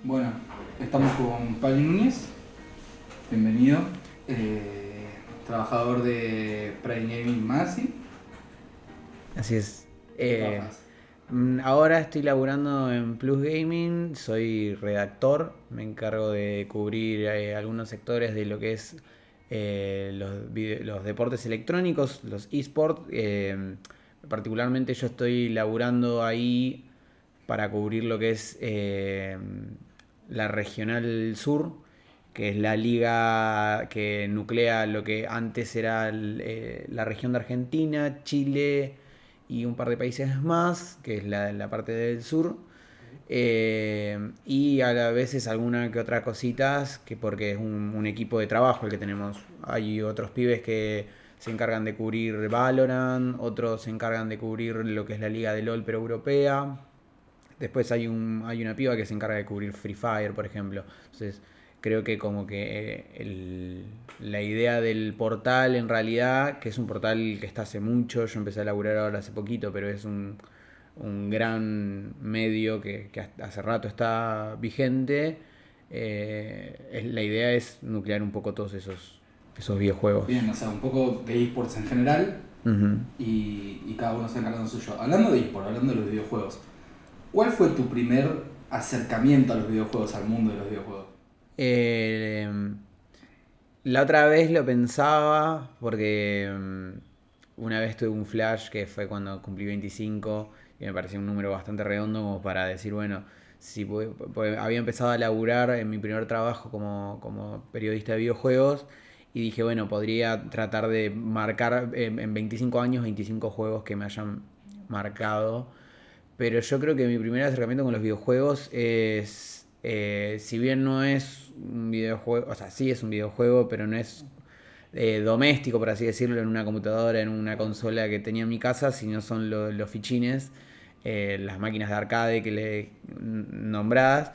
Bueno, estamos con Pablo Núñez, bienvenido, trabajador de Prime Gaming Magazine. Así es. ¿En qué trabajas? Ahora estoy laburando en Plus Gaming, soy redactor, me encargo de cubrir algunos sectores de lo que es los deportes electrónicos, los esports. Particularmente yo estoy laburando ahí para cubrir lo que es la Regional Sur, que es la liga que nuclea lo que antes era la región de Argentina, Chile y un par de países más, que es la parte del sur. Y a veces alguna que otra cositas, que porque es un equipo de trabajo el que tenemos. Hay otros pibes que se encargan de cubrir Valorant, otros se encargan de cubrir lo que es la liga de LOL pero europea. Después hay una piba que se encarga de cubrir Free Fire, por ejemplo. Entonces, creo que como que la idea del portal en realidad, que es un portal que está hace mucho, yo empecé a laburar ahora hace poquito, pero es un gran medio que hace rato está vigente. La idea es nuclear un poco todos esos videojuegos. Bien, o sea, un poco de esports en general Ujú. y cada uno se encarga de lo suyo. Hablando de esports, hablando de los videojuegos, ¿cuál fue tu primer acercamiento a los videojuegos, al mundo de los videojuegos? Eh, La otra vez lo pensaba porque una vez tuve un flash que fue cuando cumplí 25 y me pareció un número bastante redondo como para decir, bueno, si porque había empezado a laburar en mi primer trabajo como periodista de videojuegos y dije, bueno, podría tratar de marcar en 25 años 25 juegos que me hayan marcado, pero yo creo que mi primer acercamiento con los videojuegos es, si bien no es un videojuego, o sea, sí es un videojuego, pero no es doméstico, por así decirlo, en una computadora, en una consola que tenía en mi casa, sino son los fichines, las máquinas de arcade que le nombrás.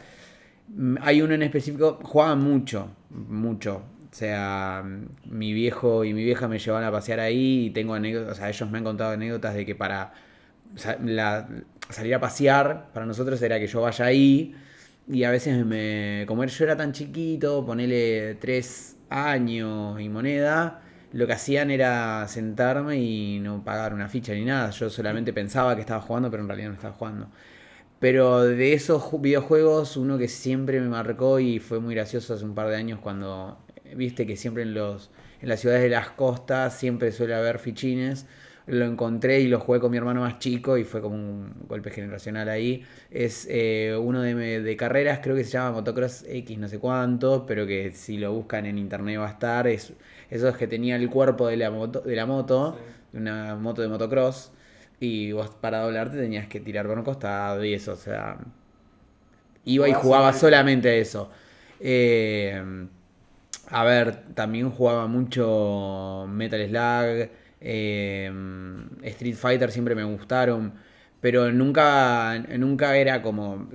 Hay uno en específico, juegan mucho, mucho. O sea, mi viejo y mi vieja me llevan a pasear ahí y tengo anécdotas, o sea, ellos me han contado anécdotas de que para salir a pasear para nosotros era que yo vaya ahí y a veces como yo era tan chiquito, ponele 3 años y moneda, lo que hacían era sentarme y no pagar una ficha ni nada. Yo solamente pensaba que estaba jugando, pero en realidad no estaba jugando. Pero de esos videojuegos, uno que siempre me marcó y fue muy gracioso hace un par de años cuando viste que siempre en las ciudades de las costas siempre suele haber fichines. Lo encontré y lo jugué con mi hermano más chico y fue como un golpe generacional ahí. Es uno de carreras, creo que se llama Motocross X no sé cuánto, pero que si lo buscan en internet va a estar. Esos que tenía el cuerpo Sí. de una moto de motocross, y vos para doblarte tenías que tirar por un costado y eso, o sea, iba y ¿Jugabas jugaba solamente? solamente eso. Eh, a ver, también jugaba mucho Metal Slug, Street Fighter siempre me gustaron, pero nunca era como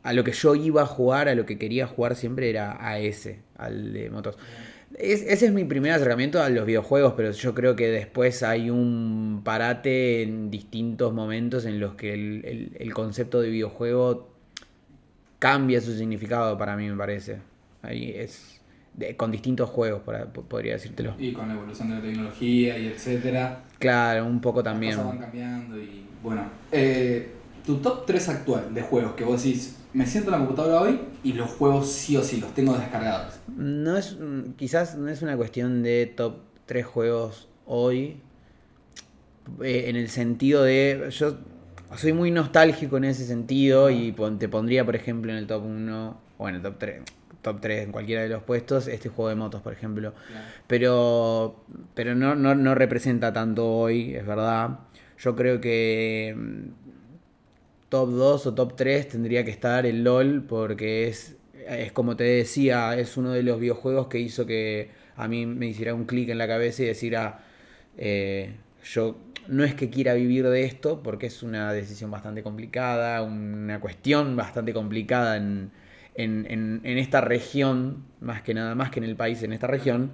a lo que yo iba a jugar, a lo que quería jugar siempre era a ese, al de motos. Bien. Ese es mi primer acercamiento a los videojuegos, pero yo creo que después hay un parate en distintos momentos en los que el concepto de videojuego cambia su significado para mí, me parece. Ahí es con distintos juegos, podría decírtelo. Y con la evolución de la tecnología y etcétera, Claro, un poco las cosas van también. cambiando y bueno. Tu top 3 actual de juegos que vos decís, me siento en la computadora hoy y los juegos sí o sí, los tengo descargados. No es, quizás no es una cuestión de top 3 juegos hoy, en el sentido de, yo soy muy nostálgico en ese sentido Ajá. y te pondría, por ejemplo, en el top uno o en el top 3 en cualquiera de los puestos, este juego de motos, por ejemplo. Claro. Pero, pero no representa tanto hoy, es verdad. Yo creo que top 2 o top 3 tendría que estar el LOL porque es como te decía, es uno de los videojuegos que hizo que a mí me hiciera un clic en la cabeza y decir, yo no es que quiera vivir de esto porque es una decisión bastante complicada, una cuestión bastante complicada en esta región, más que nada, más que en el país, en esta Claro. región,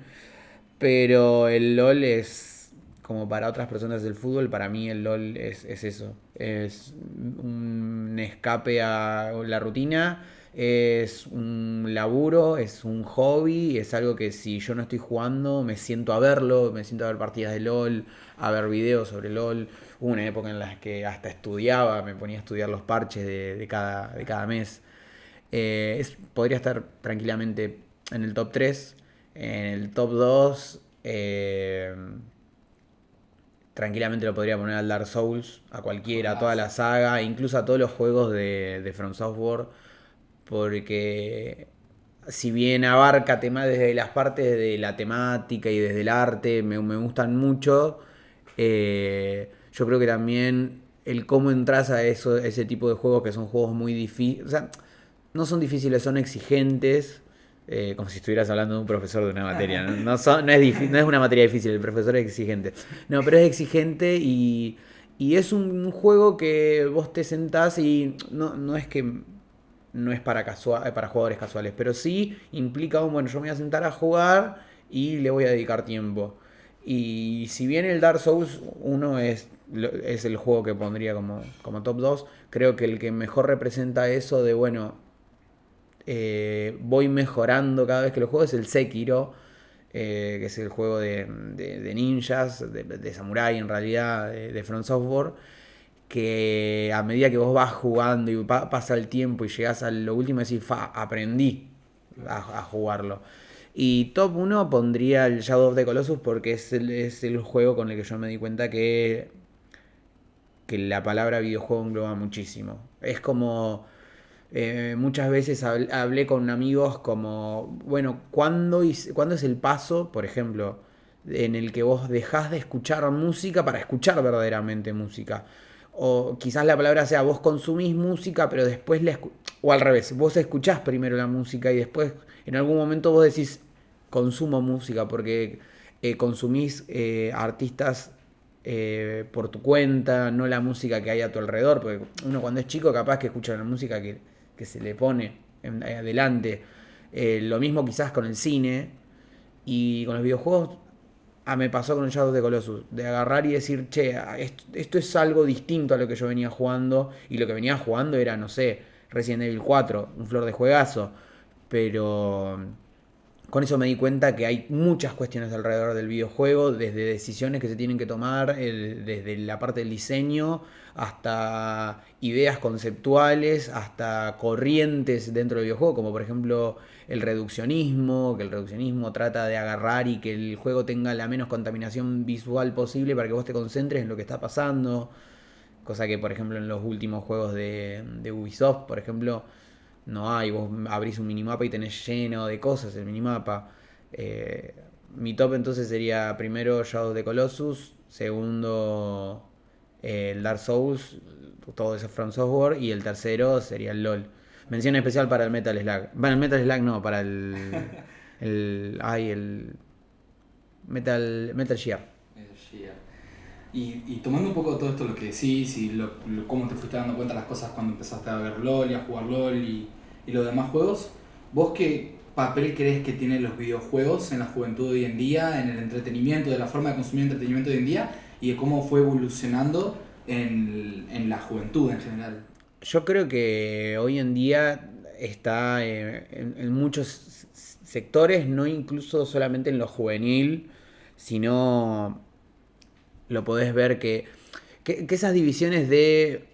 pero el LOL es como para otras personas del fútbol, para mí el LOL es eso. Es un escape a la rutina, Es un laburo, es un hobby, es algo que si yo no estoy jugando me siento a verlo, me siento a ver partidas de LOL, a ver videos sobre LOL. Hubo una época en la que hasta estudiaba, me ponía a estudiar los parches de cada mes. Podría estar tranquilamente en el top 3. En el top 2 tranquilamente lo podría poner al Dark Souls, a cualquiera, a toda la saga, incluso a todos los juegos de From Software, porque si bien abarca temas desde las partes de la temática y desde el arte, me gustan mucho, yo creo que también el cómo entras a ese tipo de juegos que son juegos muy difíciles, o sea, no son difíciles, son exigentes, como si estuvieras hablando de un profesor de una materia. No es una materia difícil, el profesor es exigente. No, pero es exigente y es un juego que vos te sentás y no es que no es para jugadores casuales, pero sí implica bueno, yo me voy a sentar a jugar y le voy a dedicar tiempo. Y si bien el Dark Souls 1 es el juego que pondría como top 2, creo que el que mejor representa eso de, bueno, voy mejorando cada vez que lo juego es el Sekiro, que es el juego de ninjas, de samurai en realidad, de From Software, que a medida que vos vas jugando y pasa el tiempo y llegás a lo último, decís, aprendí a jugarlo. Y top 1 pondría el Shadow of the Colossus porque es el juego con el que yo me di cuenta que la palabra videojuego engloba muchísimo. Es como... muchas veces hablé con amigos como, bueno, ¿cuándo es el paso, por ejemplo, en el que vos dejás de escuchar música para escuchar verdaderamente música? O quizás la palabra sea vos consumís música, pero después o al revés, vos escuchás primero la música y después en algún momento vos decís consumo música porque consumís artistas por tu cuenta, no la música que hay a tu alrededor, porque uno cuando es chico capaz que escucha la música que se le pone adelante. Lo mismo quizás con el cine y con los videojuegos. Me pasó con el Shadow of the Colossus, de agarrar y decir, che, esto es algo distinto a lo que yo venía jugando, y lo que venía jugando era, no sé, Resident Evil 4, un flor de juegazo, pero con eso me di cuenta que hay muchas cuestiones alrededor del videojuego, desde decisiones que se tienen que tomar, desde la parte del diseño, hasta ideas conceptuales, hasta corrientes dentro del videojuego, como por ejemplo el reduccionismo, que el reduccionismo trata de agarrar y que el juego tenga la menos contaminación visual posible para que vos te concentres en lo que está pasando. Cosa que, por ejemplo, en los últimos juegos de Ubisoft, por ejemplo, no hay. Vos abrís un minimapa y tenés lleno de cosas el minimapa. Eh, Mi top entonces sería primero Shadow of the Colossus, segundo el Dark Souls, todo eso From Software, y el tercero sería el LOL. Mención especial para el Metal Slug. Bueno, el Metal Slug no, para el Metal Gear. Y tomando un poco todo esto lo que decís y cómo te fuiste dando cuenta de las cosas cuando empezaste a ver LOL y a jugar LOL y los demás juegos, ¿vos qué papel crees que tienen los videojuegos en la juventud de hoy en día, en el entretenimiento, de la forma de consumir entretenimiento de hoy en día y de cómo fue evolucionando en la juventud en general? Yo creo que hoy en día está en muchos sectores, no incluso solamente en lo juvenil, sino lo podés ver que esas divisiones de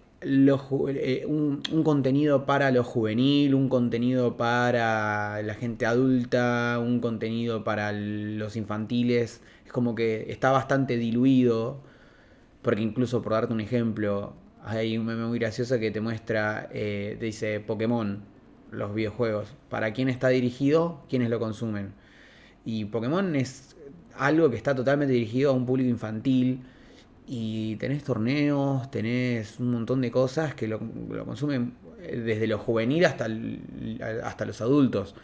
un contenido para lo juvenil, un contenido para la gente adulta, un contenido para los infantiles, es como que está bastante diluido, porque incluso por darte un ejemplo, hay un meme muy gracioso que te muestra, te dice Pokémon, los videojuegos, para quién está dirigido, quiénes lo consumen. Y Pokémon es algo que está totalmente dirigido a un público infantil. Y tenés torneos, tenés un montón de cosas que lo consumen desde lo juvenil hasta los adultos.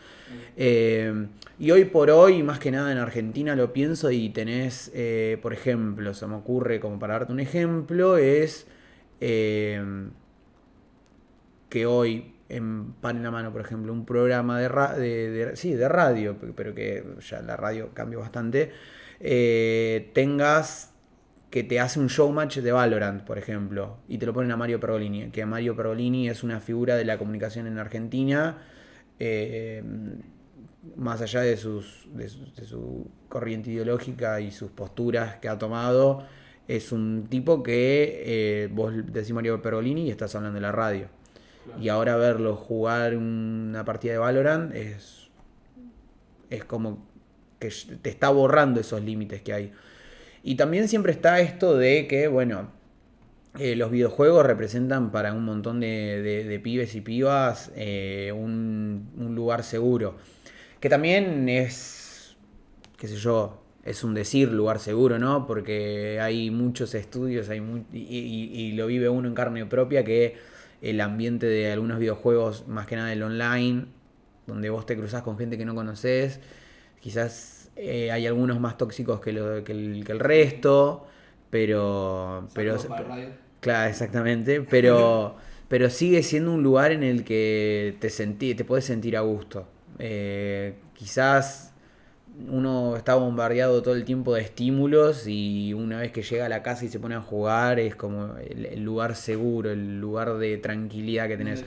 Y hoy por hoy, más que nada en Argentina lo pienso y tenés, por ejemplo, se me ocurre como para darte un ejemplo, es que hoy en Pan en la Mano, por ejemplo, un programa de radio, pero que ya la radio cambió bastante, tengas que te hace un showmatch de Valorant, por ejemplo, y te lo ponen a Mario Pergolini, que Mario Pergolini es una figura de la comunicación en Argentina, eh, más allá de su corriente ideológica y sus posturas que ha tomado, es un tipo que vos decís Mario Pergolini y estás hablando de la radio. Claro. Y ahora verlo jugar una partida de Valorant es como que te está borrando esos límites que hay. Y también siempre está esto de que, bueno, los videojuegos representan para un montón de pibes y pibas un lugar seguro. Que también es, qué sé yo, es un decir lugar seguro, ¿no? Porque hay muchos estudios y lo vive uno en carne propia, que el ambiente de algunos videojuegos, más que nada el online, donde vos te cruzás con gente que no conoces, quizás hay algunos más tóxicos que el resto, pero claro, exactamente, pero sigue siendo un lugar en el que te podés sentir a gusto. Quizás uno está bombardeado todo el tiempo de estímulos y una vez que llega a la casa y se pone a jugar es como el lugar seguro, el lugar de tranquilidad que tenés.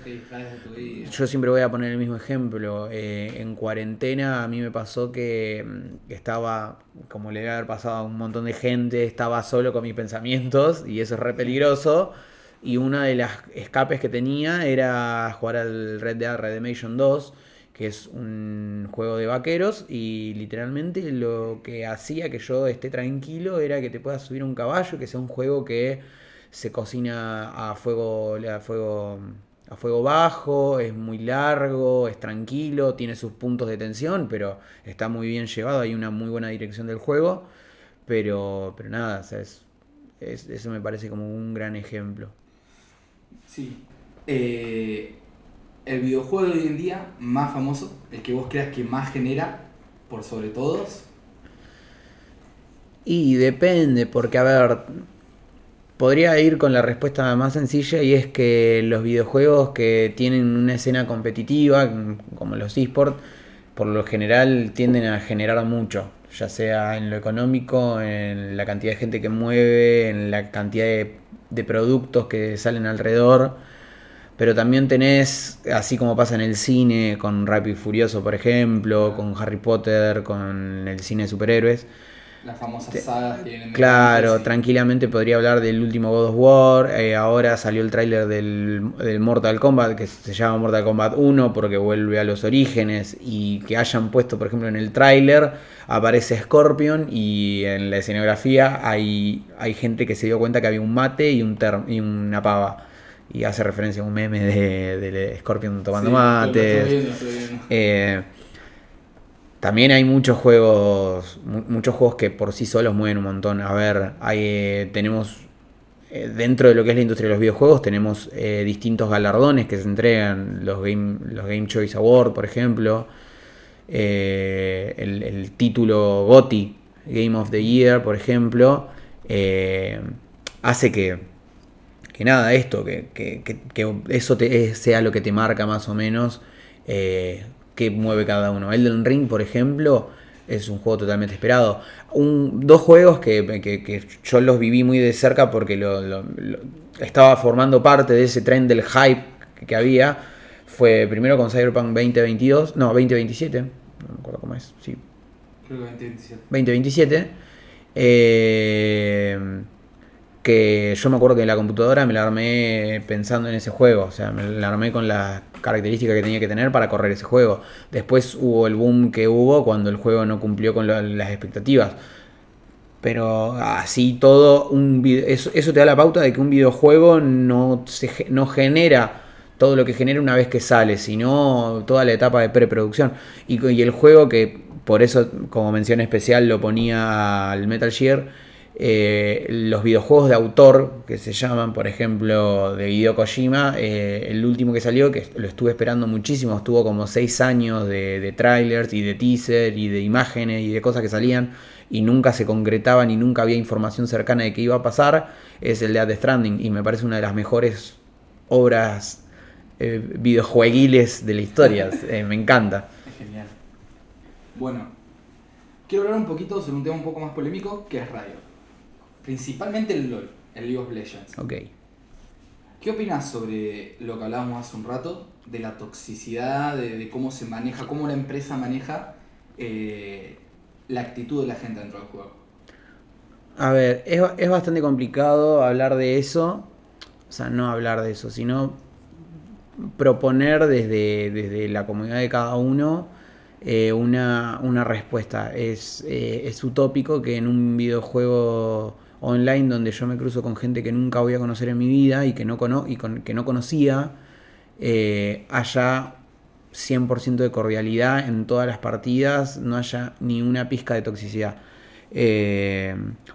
Yo siempre voy a poner el mismo ejemplo. En cuarentena a mí me pasó que estaba, como le debe haber pasado a un montón de gente, estaba solo con mis pensamientos y eso es re peligroso. Y una de las escapes que tenía era jugar al Red Dead Redemption 2, que es un juego de vaqueros, y literalmente lo que hacía que yo esté tranquilo era que te puedas subir a un caballo, que sea un juego que se cocina a fuego bajo, es muy largo, es tranquilo, tiene sus puntos de tensión, pero está muy bien llevado, hay una muy buena dirección del juego, pero nada, o sea, eso me parece como un gran ejemplo. Sí. El videojuego de hoy en día más famoso, el que vos creas que más genera por sobre todos. Y depende, porque a ver, podría ir con la respuesta más sencilla, y es que los videojuegos que tienen una escena competitiva, como los eSports, por lo general tienden a generar mucho, ya sea en lo económico, en la cantidad de gente que mueve, en la cantidad de productos que salen alrededor. Pero también tenés, así como pasa en el cine, con Rápido y Furioso, por ejemplo, con Harry Potter, con el cine de superhéroes. Las famosas sagas que vienen de Claro, tranquilamente podría hablar del último God of War. Ahora salió el tráiler del Mortal Kombat, que se llama Mortal Kombat 1 porque vuelve a los orígenes. Y que hayan puesto, por ejemplo, en el tráiler aparece Scorpion, y en la escenografía hay gente que se dio cuenta que había un mate y una pava. Y hace referencia a un meme de Scorpion tomando mates. Lo estoy viendo. También hay muchos juegos que por sí solos mueven un montón. A ver, tenemos dentro de lo que es la industria de los videojuegos, tenemos distintos galardones que se entregan, los Game Choice Award, por ejemplo, el título GOTY, Game of the Year, por ejemplo, hace que nada, esto, que eso sea lo que te marca más o menos qué mueve cada uno. Elden Ring, por ejemplo, es un juego totalmente esperado. Dos juegos que yo los viví muy de cerca porque estaba formando parte de ese tren del hype que había. Fue primero con Cyberpunk 2027, no me acuerdo cómo es, sí. Creo que 2027. 2027. Que yo me acuerdo que la computadora me la armé pensando en ese juego, o sea, me la armé con las características que tenía que tener para correr ese juego. Después hubo el boom que hubo cuando el juego no cumplió con las expectativas. Pero así todo, eso te da la pauta de que un videojuego no genera todo lo que genera una vez que sale, sino toda la etapa de preproducción. Y el juego, que por eso como mención especial lo ponía al Metal Gear, los videojuegos de autor que se llaman, por ejemplo, de Hideo Kojima, el último que salió, que lo estuve esperando muchísimo, estuvo como 6 años de trailers y de teaser y de imágenes y de cosas que salían y nunca se concretaban y nunca había información cercana de qué iba a pasar, es el de Death Stranding, y me parece una de las mejores obras videojueguiles de la historia. Me encanta. Es genial. Bueno, quiero hablar un poquito sobre un tema un poco más polémico, que es radio. principalmente el LoL, el League of Legends. Ok. ¿Qué opinas sobre lo que hablábamos hace un rato, de la toxicidad, de cómo se maneja, cómo la empresa maneja la actitud de la gente dentro del juego? A ver, es bastante complicado hablar de eso. O sea, no hablar de eso, sino proponer desde la comunidad de cada uno una respuesta. Es utópico que en un videojuego online donde yo me cruzo con gente que nunca voy a conocer en mi vida y que no, que no conocía, haya 100% de cordialidad en todas las partidas, no haya ni una pizca de toxicidad.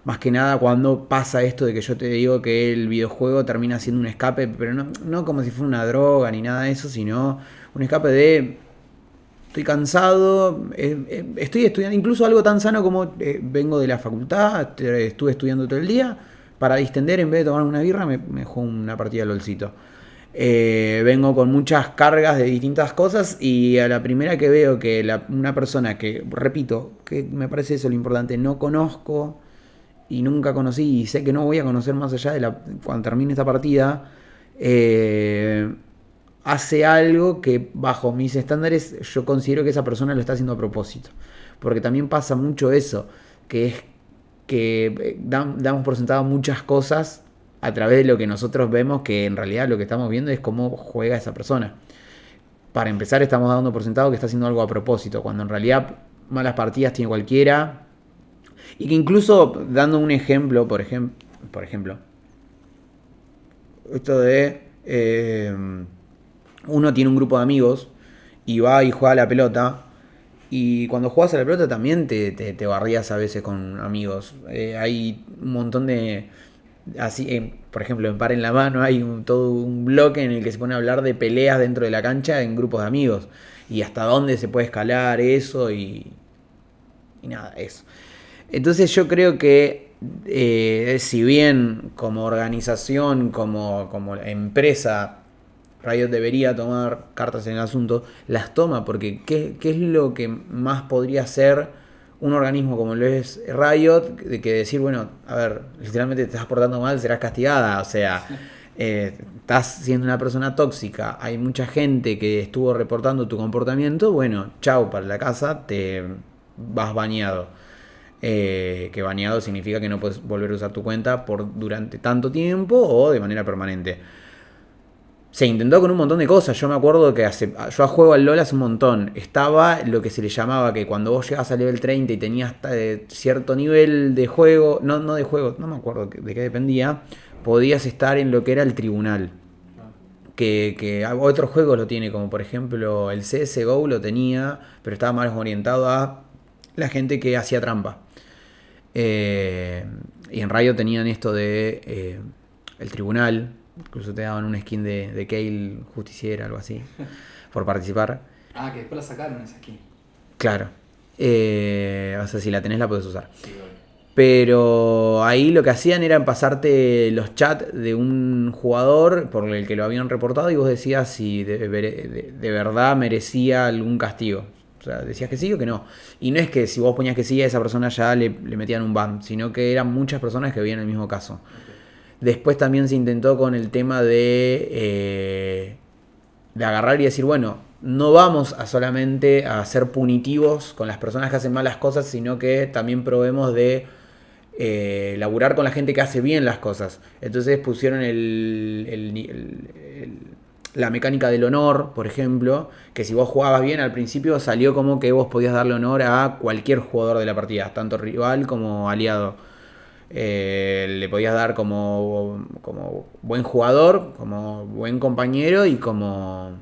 Más que nada cuando pasa esto de que yo te digo que el videojuego termina siendo un escape, pero no como si fuera una droga ni nada de eso, sino un escape de estoy cansado, estoy estudiando, incluso algo tan sano como vengo de la facultad, estuve estudiando todo el día, para distender en vez de tomar una birra me juego una partida de LOLcito. Vengo con muchas cargas de distintas cosas y a la primera que veo que una persona que, repito, que me parece eso lo importante, no conozco y nunca conocí y sé que no voy a conocer más allá de cuando termine esta partida, hace algo que bajo mis estándares yo considero que esa persona lo está haciendo a propósito. Porque también pasa mucho eso, que es que damos por sentado muchas cosas a través de lo que nosotros vemos, que en realidad lo que estamos viendo es cómo juega esa persona. Para empezar estamos dando por sentado que está haciendo algo a propósito, cuando en realidad malas partidas tiene cualquiera. Y que incluso, dando un ejemplo, por ejemplo, esto de uno tiene un grupo de amigos y va y juega a la pelota. Y cuando juegas a la pelota también te barrías a veces con amigos. Hay un montón de... Así, por ejemplo, en Par en la Mano hay todo un bloque en el que se pone a hablar de peleas dentro de la cancha en grupos de amigos. Y hasta dónde se puede escalar eso y nada, eso. Entonces yo creo que si bien como organización, como empresa, Riot debería tomar cartas en el asunto, las toma, porque ¿qué es lo que más podría hacer un organismo como lo es Riot? De que decir, bueno, a ver, literalmente te estás portando mal, serás castigada, o sea, estás siendo una persona tóxica, hay mucha gente que estuvo reportando tu comportamiento, bueno, chau, para la casa, te vas bañado. Que baneado significa que no puedes volver a usar tu cuenta durante tanto tiempo o de manera permanente. Se intentó con un montón de cosas. Yo me acuerdo que yo juego al LoL hace un montón. Estaba lo que se le llamaba que cuando vos llegabas al level 30 y tenías cierto nivel de juego, no de juego, no me acuerdo de qué dependía, podías estar en lo que era el tribunal. Que otros juegos lo tiene, como por ejemplo el CSGO lo tenía, pero estaba más orientado a la gente que hacía trampa. Y en Riot tenían esto de el tribunal. Incluso te daban un skin de Kayle justiciera, algo así, por participar. Ah, que después la sacaron esa skin. Claro. O sea, si la tenés la podés usar. Sí, bueno. Pero ahí lo que hacían era pasarte los chats de un jugador por el que lo habían reportado y vos decías si de verdad merecía algún castigo. O sea, decías que sí o que no. Y no es que si vos ponías que sí a esa persona ya le metían un ban, sino que eran muchas personas que veían el mismo caso. Okay. Después también se intentó con el tema de agarrar y decir, bueno, no vamos a solamente a ser punitivos con las personas que hacen malas cosas, sino que también probemos de laburar con la gente que hace bien las cosas. Entonces pusieron la mecánica del honor, por ejemplo, que si vos jugabas bien al principio salió como que vos podías darle honor a cualquier jugador de la partida, tanto rival como aliado. Le podías dar como buen jugador, como buen compañero y como...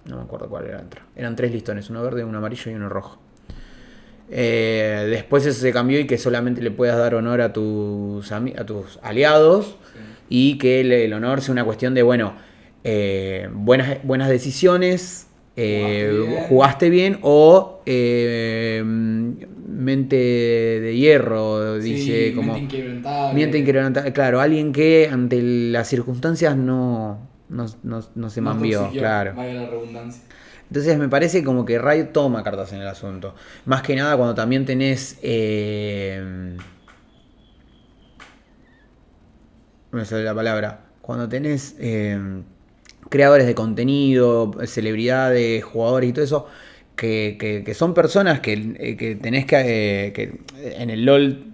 no me acuerdo cuál era. Eran 3 listones, uno verde, uno amarillo y uno rojo. Después eso se cambió y que solamente le puedas dar honor a tus aliados. Sí. Y que el honor sea una cuestión de, bueno, buenas decisiones, jugaste bien o mente de hierro, dice, sí, como mente inquebrantable, claro, alguien que ante las circunstancias no se mambió, claro. Vaya la redundancia. Entonces me parece como que Riot toma cartas en el asunto. Más que nada cuando también tenés no me sale la palabra, cuando tenés creadores de contenido, celebridades, jugadores y todo eso, que son personas que tenés que en el LOL,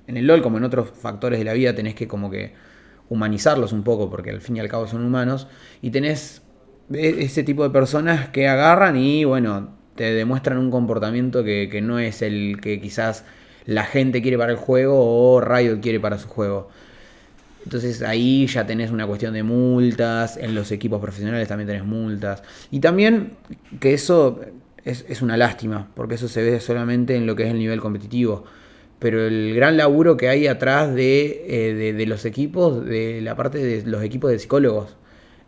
en el LOL como en otros factores de la vida, tenés que como que humanizarlos un poco, porque al fin y al cabo son humanos, y tenés ese tipo de personas que agarran y bueno, te demuestran un comportamiento que no es el que quizás la gente quiere para el juego o Riot quiere para su juego. Entonces ahí ya tenés una cuestión de multas, en los equipos profesionales también tenés multas. Y también que eso es una lástima, porque eso se ve solamente en lo que es el nivel competitivo. Pero el gran laburo que hay atrás de los equipos, de la parte de los equipos de psicólogos.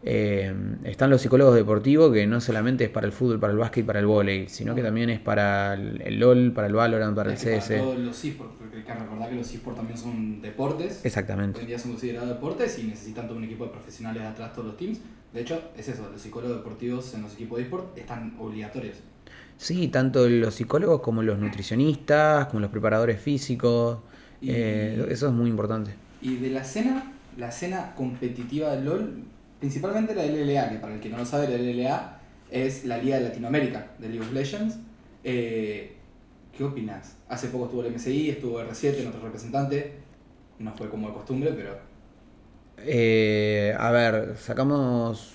Están los psicólogos deportivos, que no solamente es para el fútbol, para el básquet, para el vóley, sino que también es para el LOL, para el Valorant, para el CS. Para todos los esports, porque hay que recordar que los esports también son deportes. Exactamente. Hoy en día son considerados deportes y necesitan todo un equipo de profesionales atrás, todos los teams. De hecho, es eso, los psicólogos deportivos en los equipos de esports están obligatorios. Sí, tanto los psicólogos como los nutricionistas, como los preparadores físicos. Y, Eso es muy importante. Y de la escena competitiva del LoL, principalmente la LLA, que para el que no lo sabe, la LLA es la Liga de Latinoamérica de League of Legends. ¿Qué opinas? Hace poco estuvo el MSI, estuvo R7, nuestro representante. No fue como de costumbre, pero... A ver, ganamos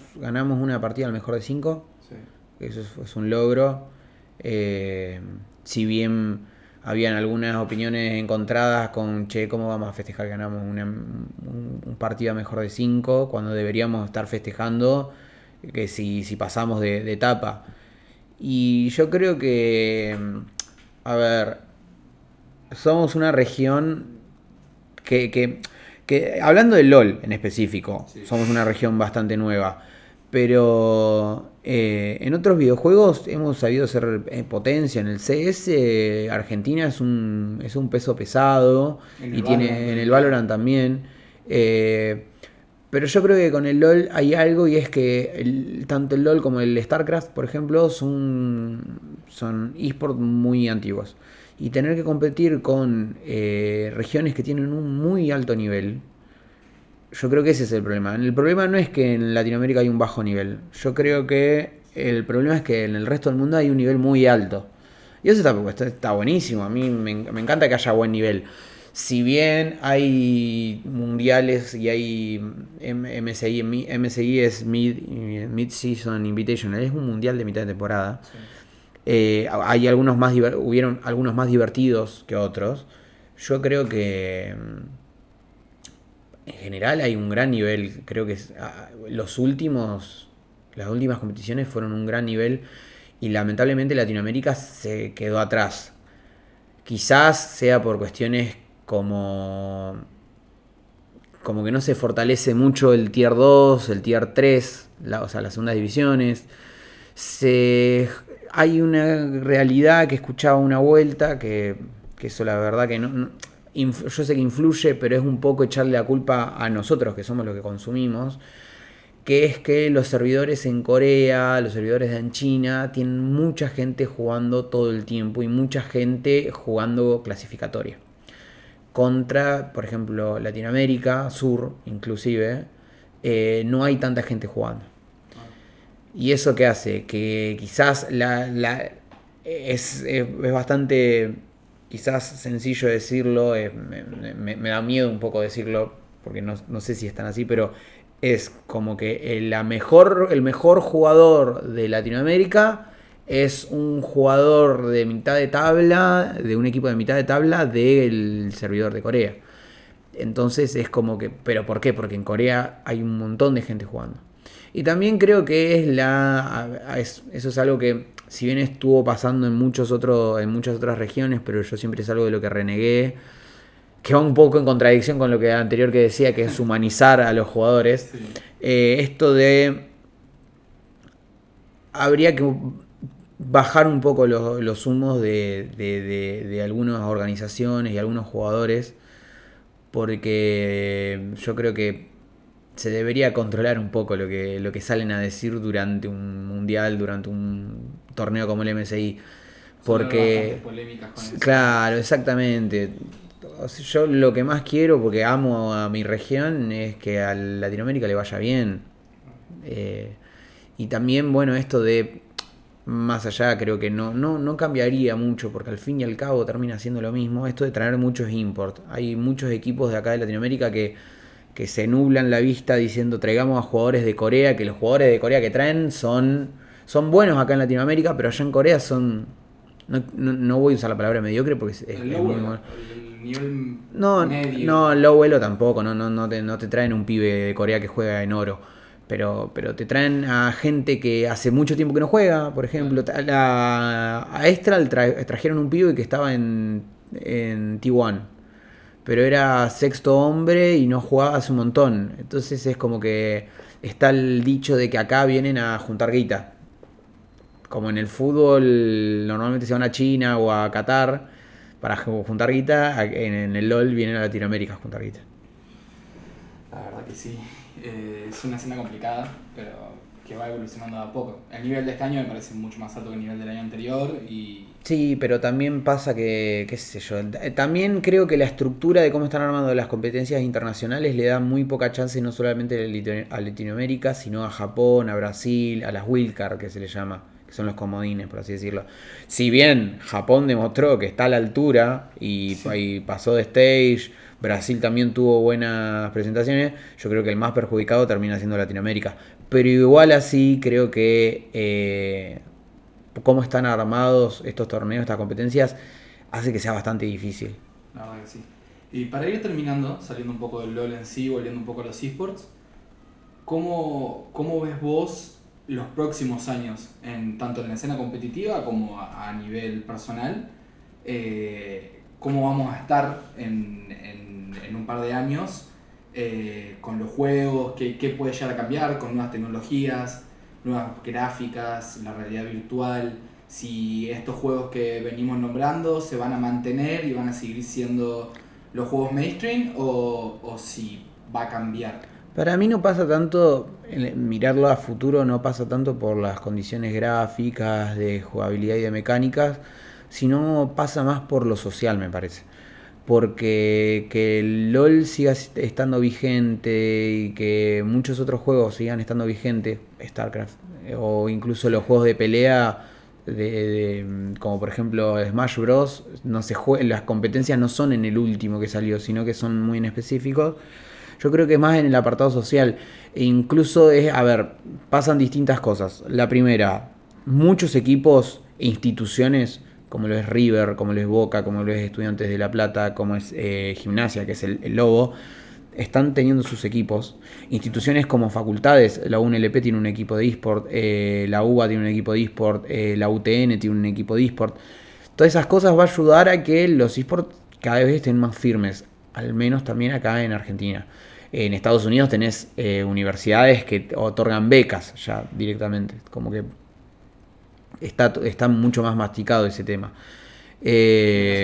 una partida al mejor de 5. Sí. Eso es un logro. Si bien habían algunas opiniones encontradas con, che, ¿cómo vamos a festejar que ganamos un partido a mejor de 5? Cuando deberíamos estar festejando que si pasamos de etapa. Y yo creo que, a ver, somos una región que hablando del LOL en específico, sí, somos una región bastante nueva. Pero en otros videojuegos hemos sabido ser potencia. En el CS, Argentina es un peso pesado. Y tiene en el Valorant también. Pero yo creo que con el LoL hay algo, y es que tanto el LoL como el StarCraft, por ejemplo, son esports muy antiguos. Y tener que competir con regiones que tienen un muy alto nivel, yo creo que ese es el problema. El problema no es que en Latinoamérica hay un bajo nivel. Yo creo que el problema es que en el resto del mundo hay un nivel muy alto. Y eso está buenísimo. A mí me encanta que haya buen nivel. Si bien hay mundiales y hay MSI es Mid-Season Invitational, es un mundial de mitad de temporada. Sí. Hay hubieron algunos más divertidos que otros. Yo creo que en general hay un gran nivel. Creo que las últimas competiciones fueron un gran nivel y lamentablemente Latinoamérica se quedó atrás. Quizás sea por cuestiones como que no se fortalece mucho el tier 2, el tier 3, o sea, las segundas divisiones. Hay una realidad que escuchaba una vuelta, que eso la verdad que no, yo sé que influye, pero es un poco echarle la culpa a nosotros, que somos los que consumimos, que es que los servidores en Corea, los servidores en China, tienen mucha gente jugando todo el tiempo y mucha gente jugando clasificatoria. Contra, por ejemplo, Latinoamérica, Sur inclusive, no hay tanta gente jugando. ¿Y eso qué hace? Que quizás es bastante... Quizás sencillo decirlo, me da miedo un poco decirlo, porque no sé si están así, pero es como que el mejor jugador de Latinoamérica es un jugador de mitad de tabla, de un equipo de mitad de tabla del servidor de Corea. Entonces es como que, ¿pero por qué? Porque en Corea hay un montón de gente jugando. Y también creo que eso es algo que, si bien estuvo pasando en muchas otras regiones, pero yo siempre es algo de lo que renegué, que va un poco en contradicción con lo que anterior que decía, que es humanizar a los jugadores. Sí. Esto de... Habría que bajar un poco los humos de algunas organizaciones y algunos jugadores, porque yo creo que se debería controlar un poco lo que salen a decir durante un mundial, durante un torneo como el MSI. Porque, polémicas con eso. Claro, exactamente. O sea, yo lo que más quiero, porque amo a mi región, es que a Latinoamérica le vaya bien. Eh, y también, bueno, esto de más allá creo que no cambiaría mucho, porque al fin y al cabo termina siendo lo mismo. Esto de traer muchos import. Hay muchos equipos de acá de Latinoamérica que se nublan la vista diciendo traigamos a jugadores de Corea, que los jugadores de Corea que traen son buenos acá en Latinoamérica, pero allá en Corea son... No voy a usar la palabra mediocre porque El es muy lower, bueno. el nivel No, medio. no, low elo tampoco, no te traen un pibe de Corea que juega en oro. Pero te traen a gente que hace mucho tiempo que no juega, por ejemplo. Claro. A Estral trajeron un pibe que estaba en T1, pero era sexto hombre y no jugaba hace un montón. Entonces es como que está el dicho de que acá vienen a juntar guita. Como en el fútbol normalmente se van a China o a Qatar para juntar guita, en el LOL vienen a Latinoamérica a juntar guita. La verdad que sí. Es una escena complicada, pero que va evolucionando de a poco. El nivel de este año me parece mucho más alto que el nivel del año anterior y... Sí, pero también pasa que, qué sé yo, también creo que la estructura de cómo están armando las competencias internacionales le da muy poca chance no solamente a Latinoamérica, sino a Japón, a Brasil, a las wildcard que se le llama, que son los comodines, por así decirlo. Si bien Japón demostró que está a la altura Sí. y pasó de stage, Brasil también tuvo buenas presentaciones, yo creo que el más perjudicado termina siendo Latinoamérica. Pero igual así creo que cómo están armados estos torneos, estas competencias, hace que sea bastante difícil. La verdad que sí. Y para ir terminando, saliendo un poco del LoL en sí, volviendo un poco a los esports, ¿cómo ves vos los próximos años, tanto en la escena competitiva como a nivel personal? ¿Cómo vamos a estar en un par de años con los juegos? ¿Qué puede llegar a cambiar con nuevas tecnologías, nuevas gráficas, la realidad virtual? Si estos juegos que venimos nombrando se van a mantener y van a seguir siendo los juegos mainstream o si va a cambiar. Para mí no pasa tanto, mirarlo a futuro no pasa tanto por las condiciones gráficas, de jugabilidad y de mecánicas, sino pasa más por lo social, me parece. Porque que el LOL siga estando vigente y que muchos otros juegos sigan estando vigentes, StarCraft, o incluso los juegos de pelea, como por ejemplo Smash Bros. No se las competencias no son en el último que salió, sino que son muy en específicos. Yo creo que es más en el apartado social. E incluso a ver, pasan distintas cosas. La primera, muchos equipos e instituciones, como lo es River, como lo es Boca, como lo es Estudiantes de La Plata, como es Gimnasia, que es el Lobo, están teniendo sus equipos. Instituciones como facultades, la UNLP tiene un equipo de eSport, la UBA tiene un equipo de eSport, la UTN tiene un equipo de eSport. Todas esas cosas va a ayudar a que los eSports cada vez estén más firmes, al menos también acá en Argentina. En Estados Unidos tenés universidades que otorgan becas ya directamente, como que está mucho más masticado ese tema. Me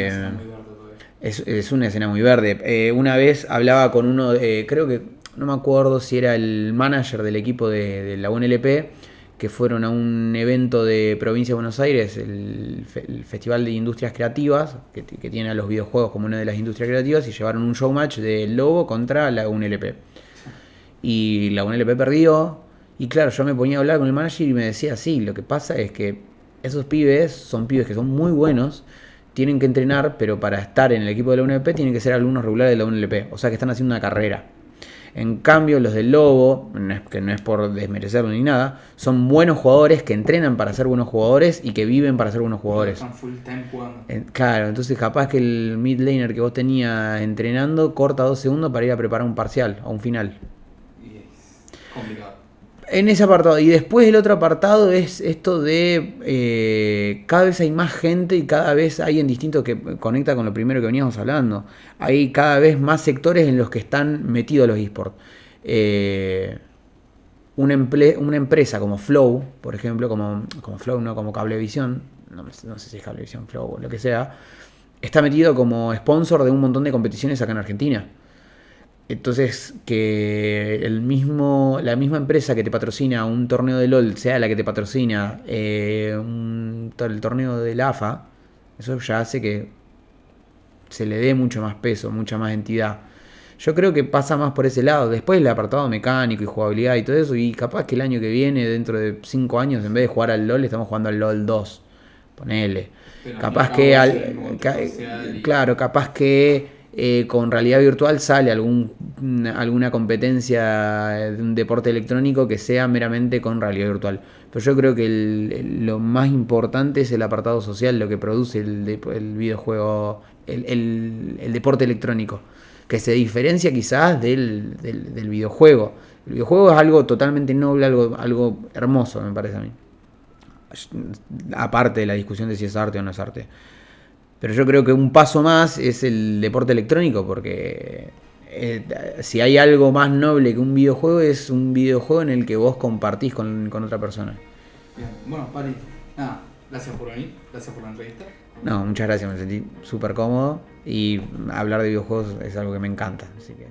parece una escena muy verde todavía. Es una escena muy verde. Una vez hablaba con uno, creo que, no me acuerdo si era el manager del equipo de la UNLP, que fueron a un evento de Provincia de Buenos Aires, el Festival de Industrias Creativas, que tiene a los videojuegos como una de las industrias creativas, y llevaron un showmatch del Lobo contra la UNLP. Y la UNLP perdió. Y claro, yo me ponía a hablar con el manager y me decía, sí, lo que pasa es que esos pibes son pibes que son muy buenos, tienen que entrenar, pero para estar en el equipo de la UNLP tienen que ser alumnos regulares de la UNLP. O sea que están haciendo una carrera. En cambio, los del Lobo, que no es por desmerecerlo ni nada, son buenos jugadores que entrenan para ser buenos jugadores y que viven para ser buenos jugadores. Están full time jugando. Claro, entonces capaz que el mid laner que vos tenías entrenando corta 2 segundos para ir a preparar un parcial o un final. Y es complicado. En ese apartado. Y después el otro apartado es esto de cada vez hay más gente y cada vez hay en distinto que conecta con lo primero que veníamos hablando. Hay cada vez más sectores en los que están metidos los esports. Una empresa como Flow, por ejemplo, como Flow, no como Cablevisión, no sé si es Cablevisión, Flow o lo que sea, está metido como sponsor de un montón de competiciones acá en Argentina. Entonces, que la misma empresa que te patrocina un torneo de LOL sea la que te patrocina el torneo de la AFA, eso ya hace que se le dé mucho más peso, mucha más entidad. Yo creo que pasa más por ese lado. Después el apartado mecánico y jugabilidad y todo eso. Y capaz que el año que viene, dentro de 5 años, en vez de jugar al LOL, estamos jugando al LOL 2. Ponele. Pero Capaz al que, fin y al cabo, es el mismo contexto social y- claro, capaz que con realidad virtual sale alguna competencia de un deporte electrónico que sea meramente con realidad virtual. Pero yo creo que lo más importante es el apartado social, lo que produce el videojuego, el deporte electrónico, que se diferencia quizás del videojuego. El videojuego es algo totalmente noble, algo hermoso, me parece a mí. Aparte de la discusión de si es arte o no es arte. Pero yo creo que un paso más es el deporte electrónico, porque si hay algo más noble que un videojuego, es un videojuego en el que vos compartís con otra persona. Bien. Bueno, Pari, nada, gracias por venir, gracias por la entrevista. No, muchas gracias, me sentí súper cómodo y hablar de videojuegos es algo que me encanta, así que...